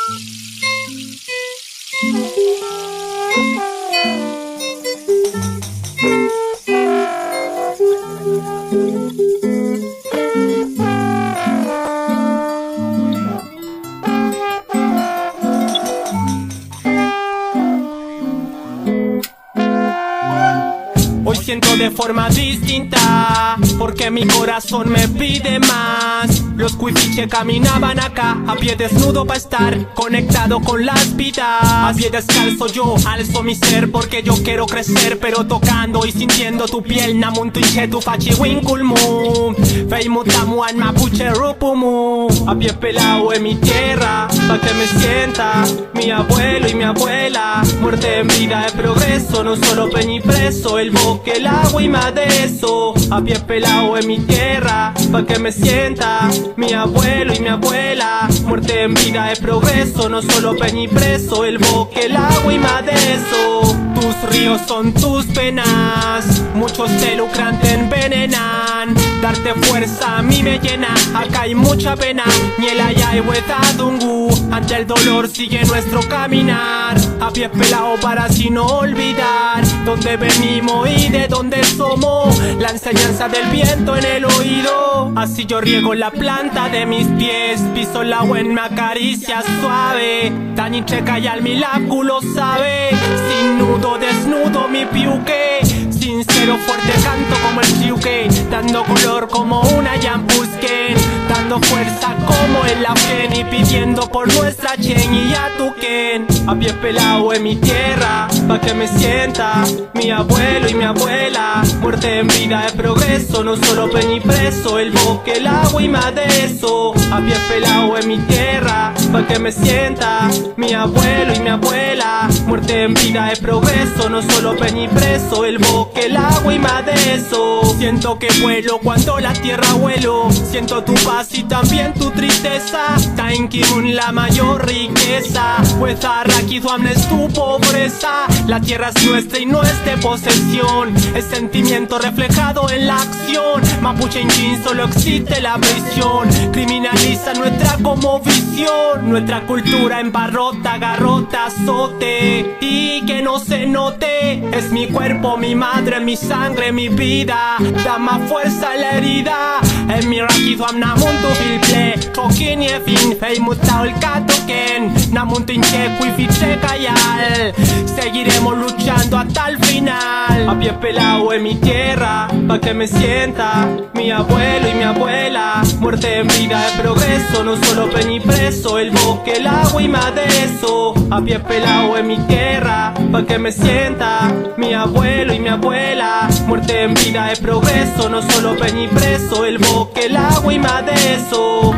Hoy siento de forma distinta, porque mi corazón me pide más. Los cuifiche caminaban acá, a pie desnudo pa' estar conectado con las vidas. A pie descalzo yo alzo mi ser, porque yo quiero crecer, pero tocando y sintiendo tu piel. Namuntu inche tu fachi winkulmu, feimutamu an mapuche rupumu. A pie pelao en mi tierra, pa' que me sienta mi abuelo y mi abuela. Muerte en vida de progreso, no solo peñi preso, el bosque, el agua y más de eso. A pie pelao en mi tierra, pa' que me sienta mi abuelo y mi abuela. Muerte en vida de progreso, no solo peñi preso, el bosque, el agua y más de eso. Tus ríos son tus penas, muchos te lucran, te envenenan. Darte fuerza a mí me llena, acá hay mucha pena. Niela ya y dungu, ante el dolor sigue nuestro caminar. A pie pelao para así no olvidar dónde venimos y de dónde somos. La enseñanza del viento en el oído, así yo riego la planta de mis pies. Piso el agua en mi acaricia suave, tan checa y al milagro sabe. Sin nudo desnudo mi piuque, sincero fuerte canto como el chiuque, dando color como una yampusken, dando fuerza como el afgen y pidiendo por nuestra chen y yatuken. A pie pelao en mi tierra, pa' que me sienta mi abuelo y mi abuela. Muerte en vida de progreso, no solo peñi preso, el bosque, el agua y más de eso. A pie pelao en mi tierra, pa' que me sienta mi abuelo y mi abuela. Muerte en vida de progreso, no solo peñi preso, el bosque, el agua y más de eso. Siento que vuelo cuando la tierra vuelo, siento tu paz y también tu tristeza. Tainkimun la mayor riqueza, pues Arrakiduam es tu pobreza. La tierra es nuestra y no es de posesión, es sentimiento reflejado en la acción. Mapuche Inchin solo existe la prisión, criminaliza nuestra como visión. Nuestra cultura en barrota, garrota, azote, y que no se note. Es mi cuerpo, mi madre, mi sangre, mi vida, da más fuerza a la herida. En mi Rakiduam namuntu filple, kokin y fin, feimutao el katoken, namuntu inche kuifiche kayal. Seguiremos luchando hasta el final. A pie pelao en mi tierra, pa' que me sienta mi abuelo y mi abuela. Muerte en vida de progreso, no solo peñi preso, el bosque, el agua y más de eso. A pie pelao en mi tierra, pa' que me sienta mi abuelo y mi abuela. Muerte en vida de progreso, no solo peñi preso, el bosque, el agua y más de eso.